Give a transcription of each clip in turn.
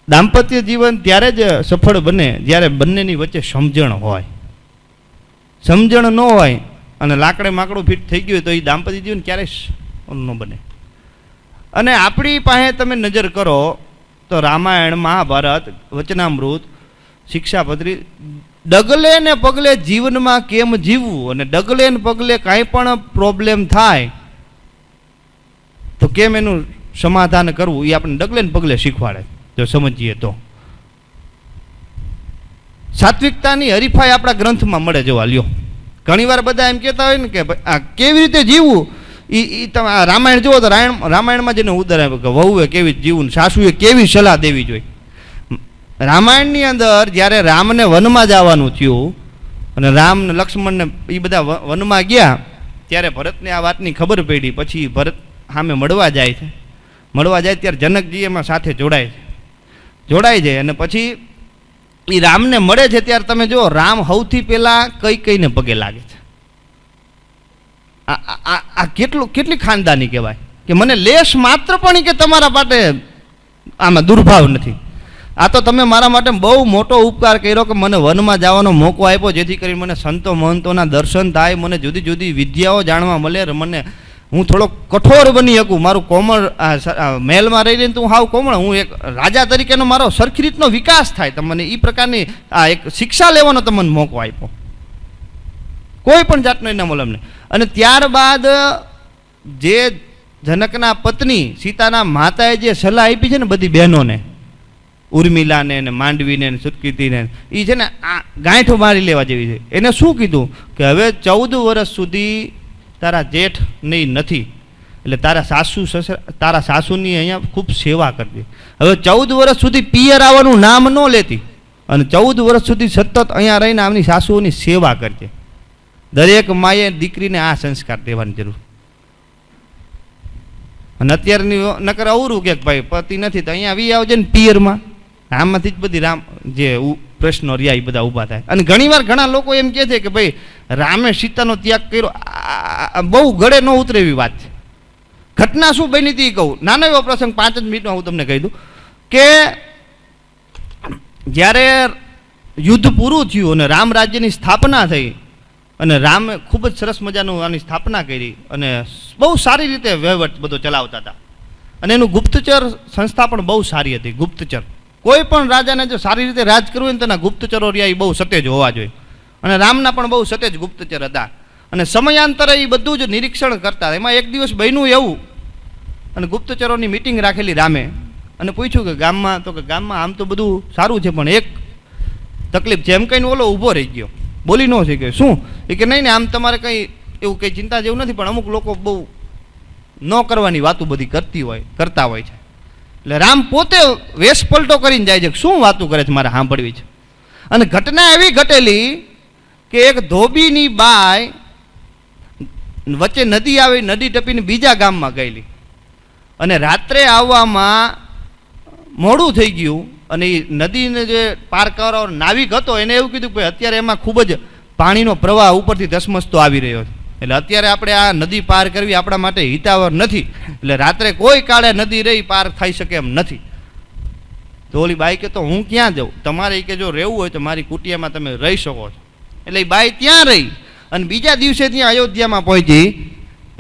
દાંપત્ય જીવન ત્યારે જ સફળ બને જ્યારે બંનેની વચ્ચે સમજણ હોય. સમજણ ન હોય અને લાકડે માકડું ફિટ થઈ ગયું તો એ દાંપત્ય જીવન ક્યારેય ન બને. અને આપણી પાસે તમે નજર કરો તો રામાયણ, મહાભારત, વચનામૃત, શિક્ષાપત્રી, ડગલે ને પગલે જીવનમાં કેમ જીવવું અને ડગલે ને પગલે કાંઈ પણ પ્રોબ્લેમ થાય તો કેમ એનું સમાધાન કરવું એ આપણને ડગલે ને પગલે શીખવાડે જો સમજીએ તો. સાત્વિકતાની હરીફાઈ આપણા ગ્રંથમાં મળે જોવા લ્યો. ઘણી વાર બધા એમ કહેતા હોય ને કે આ કેવી રીતે જીવવું, એ તમે આ રામાયણ જુઓ તો રામાયણમાં જેને ઉદાહરણ કે વહુએ કેવી જીવવું, સાસુએ કેવી સલાહ દેવી જોઈએ. રામાયણની અંદર જ્યારે રામને વનમાં જવાનું થયું અને રામ ને લક્ષ્મણ ને એ બધા વનમાં ગયા ત્યારે ભરતને આ વાતની ખબર પડી. પછી ભરત સામે મળવા જાય છે. મળવા જાય ત્યારે જનકજી એમાં સાથે જોડાય છે અને પછી એ રામને મળે છે ત્યારે તમે જુઓ રામ સૌથી પહેલાં કઈને પગે લાગે છે. આ કેટલી ખાનદાની કહેવાય કે મને લેશ માત્ર પણ કે તમારા માટે આમાં દુર્ભાવ નથી. આ તો તમે મારા માટે બહુ મોટો ઉપકાર કર્યો કે મને વનમાં જવાનો મોકો આપ્યો જેથી કરી મને સંતો મહંતોના દર્શન થાય, મને જુદી જુદી વિદ્યાઓ જાણવા મળે, મને હું થોડો કઠોર બની શકું, મારું કોમળ મહેલમાં રહી રહીને તું હાવ કોમળ, હું એક રાજા તરીકેનો મારો સરખી રીતનો વિકાસ થાય. તમને એ પ્રકારની આ એક શિક્ષા લેવાનો તમને મોકો આપ્યો, કોઈ પણ જાતનો એના મોલમને. અને ત્યારબાદ જે જનકના પત્ની સીતાના માતાએ જે સલાહ આપી છે ને બધી બહેનોને, ઉર્મિલાને ને માંડવીને ને સુતકીર્તિને, એ છે ને આ ગાંઠો મારી લેવા જેવી છે. એને શું કીધું કે હવે 14 વર્ષ સુધી તારા જેઠ નહીં નથી એટલે તારા સાસુની અહીંયા ખૂબ સેવા કરજે. હવે 14 વર્ષ સુધી પિયર આવવાનું નામ ન લેતી અને 14 વર્ષ સુધી સતત અહીંયા રહીને આમની સાસુઓની સેવા કરજે. દરેક માએ દીકરીને આ સંસ્કાર દેવાની જરૂર. અને અત્યારની નકર અવરું કે ભાઈ પતિ નથી તો અહીંયા આવી આવજે ને પિયરમાં. આમાંથી જ બધી રામ જે પ્રશ્નો રહ્યા એ બધા ઊભા થાય. અને ઘણીવાર ઘણા લોકો એમ કહે છે કે ભાઈ રામે સીતાનો ત્યાગ કર્યો, બહુ ગળે ન ઉતરે એવી વાત છે. ઘટના શું બની હતી કહું, નાનો એવો પ્રસંગ 5 જ મિનિટમાં હું તમને કહી દઉં કે જ્યારે યુદ્ધ પૂરું થયું અને રામ રાજ્યની સ્થાપના થઈ અને રામે ખૂબ જ સરસ મજાનું આની સ્થાપના કરી અને બહુ સારી રીતે વહીવટ બધો ચલાવતા હતા. અને એનું ગુપ્તચર સંસ્થા પણ બહુ સારી હતી. ગુપ્તચર કોઈ પણ રાજાને જો સારી રીતે રાજ કરવું હોય ને તેના ગુપ્તચરો રહ્યા એ બહુ સતેજ હોવા જોઈએ. અને રામના પણ બહુ સતેજ ગુપ્તચર હતા. અને સમયાંતરે એ બધું જ નિરીક્ષણ કરતા. એમાં એક દિવસ બન્યું એવું અને ગુપ્તચરોની મિટિંગ રાખેલી રામે અને પૂછ્યું કે ગામમાં, તો કે ગામમાં આમ તો બધું સારું છે પણ એક તકલીફ છે. એમ કહીને ઓલો ઊભો રહી ગયો, બોલી ન શીખ્યો. શું? એ કે નહીં ને આમ તમારે કંઈ એવું કંઈ ચિંતા જેવું નથી પણ અમુક લોકો બહુ ન કરવાની વાતો બધી કરતા હોય છે. એટલે રામ પોતે વેશ પલટો કરીને જાય છે, શું વાતો કરે છે મારે સાંભળવી છે. અને ઘટના એવી ઘટેલી કે એક ધોબીની બાઈ વચ્ચે નદી આવી, નદી ટપીને બીજા ગામમાં ગયેલી અને રાત્રે આવવામાં મોડું થઈ ગયું. અને એ નદીને જે પાર કરવાનો નાવિક હતો એને એવું કીધું કે અત્યારે એમાં ખૂબ જ પાણીનો પ્રવાહ ઉપરથી ધસમસતો આવી રહ્યો છે એટલે અત્યારે આપણે આ નદી પાર કરવી આપણા માટે હિતાવહ નથી, એટલે રાત્રે કોઈ કાળે નદી રહી પાર થઈ શકે એમ નથી. તો ઓલી બાઈ કે તો હું ક્યાં જાઉં, તમારે કે જો રહેવું હોય તો મારી કુટિયામાં તમે રહી શકો છો. એટલે એ બાઈ ત્યાં રહી અને બીજા દિવસે ત્યાં અયોધ્યામાં પહોંચી.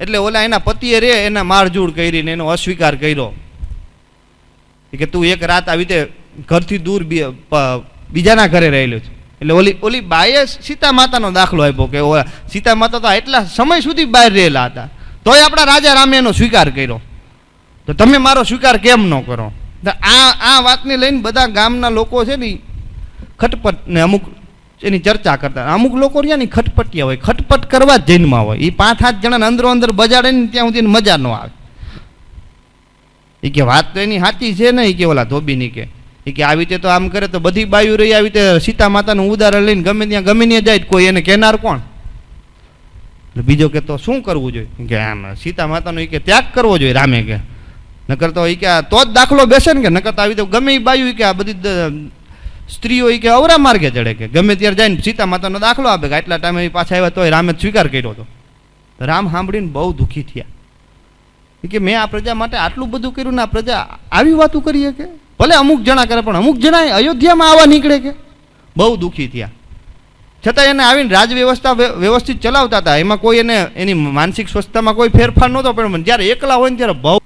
એટલે ઓલા એના પતિએ રે એના મારઝૂડ કરીને એનો અસ્વીકાર કર્યો કે તું એક રાત આવી રીતે ઘરથી દૂર બીજાના ઘરે રહેલો છે. એટલે ઓલી બાઈએ સીતા માતાનો દાખલો આપ્યો કે સીતા માતા તો એટલા સમય સુધી બહાર રહેલા હતા તોય આપણા રાજા રામે એનો સ્વીકાર કર્યો, તો તમે મારો સ્વીકાર કેમ ન કરો? આ વાતને લઈને બધા ગામના લોકો છે ને ખટપટ ને અમુક એની ચર્ચા કરતા. અમુક લોકો રહ્યા ને ખટપટિયા હોય, ખટપટ કરવા જ જન્મમાં હોય. એ 5-7 જણાને અંદરો અંદર બજાડે ને ત્યાં સુધી મજા ન આવે. એ કે વાત તો એની સાચી છે ને, એ કે ઓલા ધોબીની કે આવી રીતે તો આમ કરે તો બધી બાયુ રહી આવી રીતે સીતા માતાનું ઉદાહરણ લઈને ગમે ત્યાં જાય કોઈ એને કહેનાર કોણ? એટલે બીજો કે તો શું કરવું જોઈએ કે આમ સીતા માતાનો એ કે ત્યાગ કરવો જોઈએ રામે કે, નકર તો એ કે તો જ દાખલો બેસે ને કે નકર તો આવી તો ગમે એ બાયુ કે આ બધી સ્ત્રીઓ એ કે અવરા માર્ગે ચડે કે ગમે ત્યારે જઈને સીતા માતાનો દાખલો આપે કે આટલા ટાઈમે પાછા આવ્યા તોય રામે સ્વીકાર કર્યો હતો. રામ સાંભળીને બહુ દુઃખી થયા કે મેં આ પ્રજા માટે આટલું બધું કર્યું ને આ પ્રજા આવી વાતું કરીએ કે ભલે અમુક જણા કરે, પણ અમુક જણા અયોધ્યામાં આવવા નીકળે કે બહુ દુઃખી થયા. છતાં એને આવીને રાજ વ્યવસ્થા વ્યવસ્થિત ચલાવતા હતા. એમાં કોઈ એને એની માનસિક સ્વસ્થતામાં કોઈ ફેરફાર નહોતો. પણ જ્યારે એકલા હોય ને ત્યારે બહુ,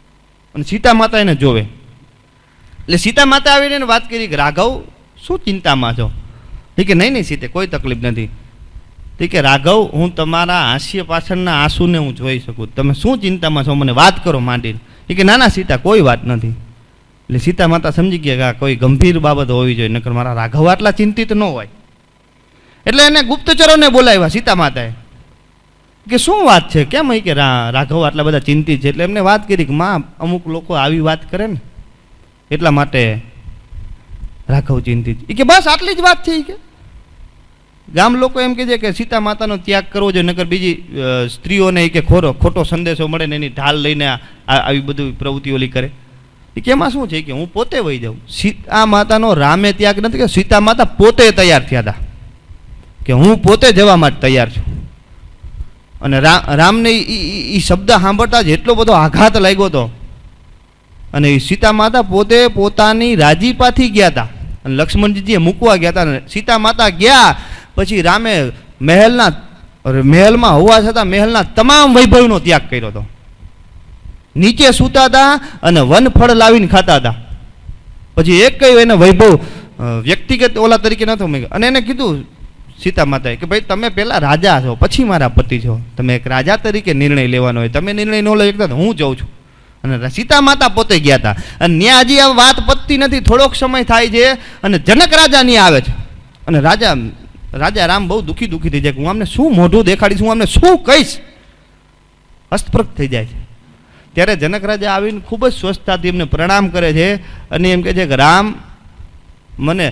અને સીતા માતા એને જોવે. એટલે સીતા માતા આવીને એને વાત કરી કે રાઘવ શું ચિંતામાં છો? એ કે નહીં સીતે કોઈ તકલીફ નથી. તે કે રાઘવ, હું તમારા હાસ્ય પાછળના આંસુને હું જોઈ શકું. તમે શું ચિંતામાં છો મને વાત કરો માંડીને. એ કે ના સીતા કોઈ વાત નથી. એટલે સીતા માતા સમજી ગયા કે આ કોઈ ગંભીર બાબત હોવી જોઈએ, નકર મારા રાઘવ આટલા ચિંતિત ન હોય. એટલે એને ગુપ્તચરોને બોલાવ્યા સીતા માતાએ કે શું વાત છે, કેમ કે રાઘવ આટલા બધા ચિંતિત છે. એટલે એમને વાત કરી કે માં, અમુક લોકો આવી વાત કરે ને એટલા માટે રાઘવ ચિંતિત. એ કે બસ આટલી જ વાત છે. કે ગામ લોકો એમ કહે છે કે સીતા માતાનો ત્યાગ કરવો જોઈએ, નકર બીજી સ્ત્રીઓને કે ખોટો સંદેશો મળે ને એની ઢાલ લઈને આવી બધી પ્રવૃત્તિઓ કરે. એ કે એમાં શું છે કે હું પોતે વહી જાઉં. સીતા માતાનો રામે ત્યાગ નથી, કે સીતા માતા પોતે તૈયાર થયા હતા કે હું પોતે જવા માટે તૈયાર છું. અને રામને એ શબ્દ સાંભળતા જ એટલો બધો આઘાત લાગ્યો હતો. અને સીતા માતા પોતે પોતાની રાજીપાથી ગયા હતા, અને લક્ષ્મણજીએ મૂકવા ગયા હતા. સીતા માતા ગયા પછી રામે મહેલમાં હોવા છતાં મહેલના તમામ વૈભવનો ત્યાગ કર્યો હતો. નીચે સૂતા હતા અને વનફળ લાવીને ખાતા હતા. પછી એક કયું એને વૈભવ વ્યક્તિગત ઓલા તરીકે નહોતો મૂક્યો. અને એને કીધું સીતા માતાએ કે ભાઈ તમે પહેલાં રાજા છો, પછી મારા પતિ છો. તમે એક રાજા તરીકે નિર્ણય લેવાનો હોય, તમે નિર્ણય ન લઈ શકતા હું જાઉં છું. અને સીતા માતા પોતે ગયા હતા. અને ત્યાં હજી આ વાત પતતી નથી, થોડોક સમય થાય છે અને જનક રાજા ત્યાં આવે છે. અને રાજા રામ બહુ દુઃખી થઈ જાય કે હું આમને શું મોઢું દેખાડીશ, હું આમને શું કહીશ, હસ્તપ્રત થઈ જાય છે. ત્યારે જનક રાજા આવીને ખૂબ જ સ્વસ્થતાથી એમને પ્રણામ કરે છે અને એમ કહે છે કે રામ, મને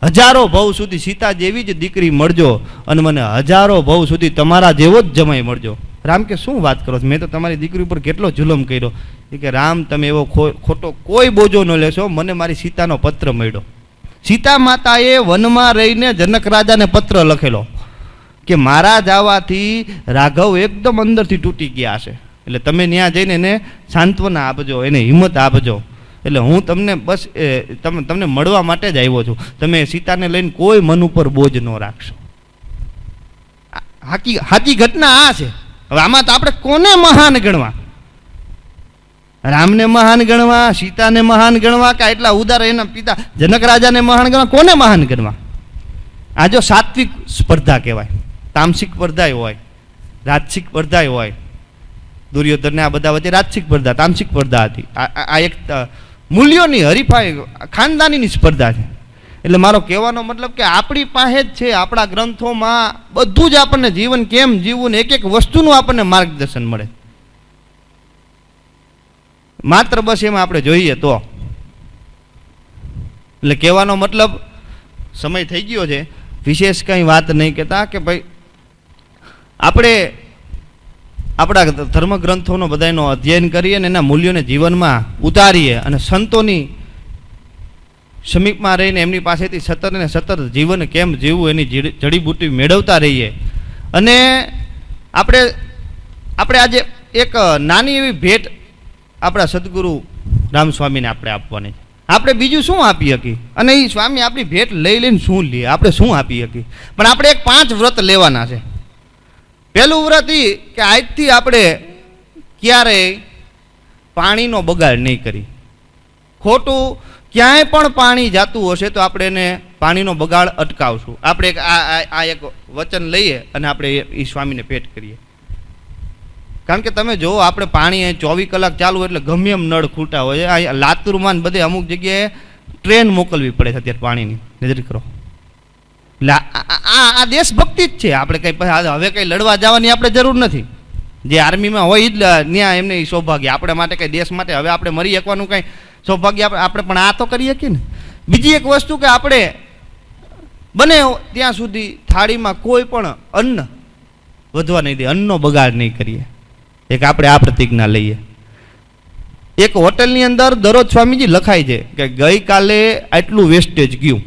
હજારો ભવ સુધી સીતા જેવી જ દીકરી મળજો અને મને હજારો ભવ સુધી તમારા જેવો જ જમાઈ મળજો. રામ કે શું વાત કરો છો, મેં તો તમારી દીકરી ઉપર કેટલો જુલમ કર્યો. એ કે રામ, તમે એવો ખોટો કોઈ બોજો ન લેશો, મને મારી સીતાનો પત્ર મળ્યો. સીતા માતાએ વનમાં રહીને જનક રાજાને પત્ર લખેલો કે મારા જવાથી રાઘવ એકદમ અંદરથી તૂટી ગયા છે, એટલે તમે ત્યાં જઈને એને સાંત્વના આપજો, એને હિંમત આપજો. એટલે હું તમને બસ તમને મળવા માટે જ આવ્યો છું. તમે સીતાને લઈને કોઈ મન ઉપર બોજ ન રાખશો. સાચી ઘટના આ છે. હવે આમાં તો આપણે કોને મહાન ગણવા? રામને મહાન ગણવા, સીતાને મહાન ગણવા, કે એટલા ઉદાર એના પિતા જનક રાજાને મહાન ગણવા? કોને મહાન ગણવા? આ જો સાત્વિક સ્પર્ધા કહેવાય. તામસિક સ્પર્ધા હોય, રાજસિક સ્પર્ધા હોય. દુર્યોધનને આ બધા વચ્ચે રાજસિક સ્પર્ધા, તામસિક સ્પર્ધા હતી. આ એક મૂલ્યોની હરીફાઈ, ખાનદાનીની સ્પર્ધા છે. એટલે મારો કહેવાનો મતલબ કે આપણી પાસે જ છે, આપણા ગ્રંથોમાં બધું જ આપણને જીવન કેમ જીવવું ને એક એક વસ્તુનું આપણને માર્ગદર્શન મળે. માત્ર બસ એમાં આપણે જોઈએ તો. એટલે કહેવાનો મતલબ, સમય થઈ ગયો છે, વિશેષ કંઈ વાત નહીં કહેતા કે ભાઈ આપણે આપણા ધર્મગ્રંથોનો બધાનો અધ્યયન કરીએ અને એના મૂલ્યોને જીવનમાં ઉતારીએ અને સંતોની સમીપમાં રહીને એમની પાસેથી સતત અને સતત જીવન કેમ જીવવું એની જડીબુટી મેળવતા રહીએ. અને આપણે આજે એક નાની એવી ભેટ આપણા સદગુરુ રામસ્વામીને આપણે આપવાની છે. આપણે બીજું શું આપી શકીએ? અને એ સ્વામી આપણી ભેટ લઈને શું લઈએ? આપણે શું આપી શકીએ? પણ આપણે એક 5 વ્રત લેવાના છે. પહેલું વ્રત એ કે આજથી આપણે ક્યારેય પાણીનો બગાડ નહીં કરી. ખોટું ક્યાંય પણ પાણી જાતું હશે તો આપણે એને પાણીનો બગાડ અટકાવશું. આપણે એક વચન લઈએ અને આપણે એ સ્વામીને ભેટ કરીએ. કારણ કે તમે જો આપણે પાણી 24 કલાક ચાલુ એટલે ગમે એમ નળ ખૂટા હોય. આ લાતુરમાં બધે અમુક જગ્યાએ ટ્રેન મોકલવી પડે છે અત્યારે પાણીની. નજર કરો. એટલે આ દેશભક્તિ જ છે. આપણે કંઈ હવે કંઈ લડવા જવાની આપણે જરૂર નથી. જે આર્મીમાં હોય જ ત્યાં એમને સૌભાગ્ય. આપણે માટે કંઈ દેશ માટે હવે આપણે મરી શકવાનું કંઈ સૌભાગ્ય આપણે પણ આ તો કરી શકીએ ને. બીજી એક વસ્તુ કે આપણે બને ત્યાં સુધી થાળીમાં કોઈ પણ અન્ન વધવા નહીં દે, અન્નનો બગાડ નહીં કરીએ. એક આપણે આ પ્રતિજ્ઞા લઈએ. એક હોટલની અંદર દરરોજ સ્વામીજી લખાય છે કે ગઈકાલે આટલું વેસ્ટેજ ગયું.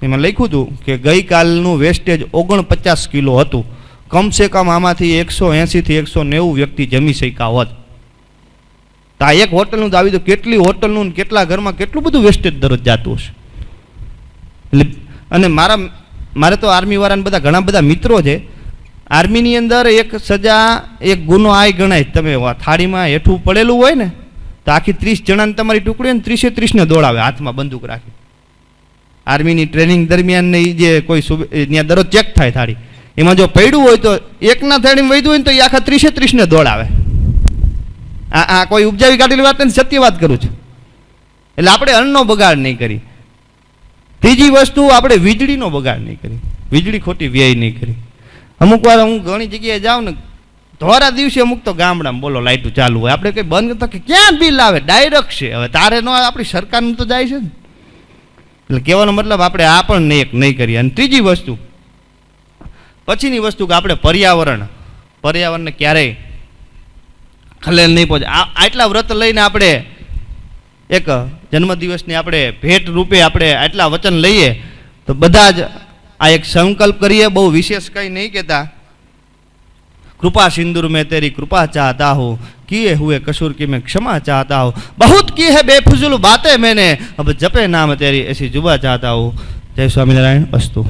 એમાં લખ્યું હતું કે ગઈકાલનું વેસ્ટેજ 49 કિલો હતું. કમસે કમ આમાંથી 180 થી 190 વ્યક્તિ જમી શક્યા હોત. તો આ એક હોટલનું તો આવી તો કેટલી હોટલનું ને કેટલા ઘરમાં કેટલું બધું વેસ્ટેજ દરરોજ જતું હશે. એટલે અને મારે તો આર્મીવાળાને બધા ઘણા બધા મિત્રો છે. આર્મીની અંદર એક સજા એક ગુનો આ ગણાય, તમે થાળીમાં હેઠું પડેલું હોય ને તો આખી 30 જણાને તમારી ટુકડી ને 30 દોડાવે હાથમાં બંદૂક રાખી. આર્મીની ટ્રેનિંગ દરમિયાન જે કોઈ ત્યાં દરરોજ ચેક થાય થાળી, એમાં જો પડ્યું હોય તો એકના થાળીમાં વૈધું હોય ને તો એ આખા 30 દોડાવે. આ કોઈ ઉપજાવી કાઢેલી વાત નથી, સત્ય વાત કરું છું. એટલે આપણે અન્નનો બગાડ નહીં કરી. ત્રીજી વસ્તુ, આપણે વીજળીનો બગાડ નહીં કરી, વીજળી ખોટી વ્યય નહીં કરી. અમુક વાર હું ઘણી જગ્યાએ જાઉં ને, ધોરા દિવસે અમુક તો ગામડામાં બોલો લાઇટું ચાલુ હોય, આપણે કંઈ બંધ કરતા કે ક્યાં બિલ આવે ડાયરેક્ટ છે. હવે તારે ન આપણી સરકારનું તો જાય છે ને. એટલે કહેવાનો મતલબ આપણે આ પણ નહીં કરીએ. અને ત્રીજી વસ્તુ, પછીની વસ્તુ કે આપણે પર્યાવરણને ક્યારેય ખલેલ નહીં પહોંચે. આટલા વ્રત લઈને આપણે એક જન્મદિવસની આપણે ભેટ રૂપે આપણે આટલા વચન લઈએ તો બધા જ આ એક સંકલ્પ કરીએ. બહુ વિશેષ કંઈ નહીં કહેતા. कृपा सिंदूर में तेरी कृपा चाहता हूँ, किए हुए कसूर की मैं क्षमा चाहता हूँ, बहुत की है बेफुजूल बातें मैंने, अब जपे नाम तेरी ऐसी जुबा चाहता हूँ. जय स्वामीनारायण. अस्तु.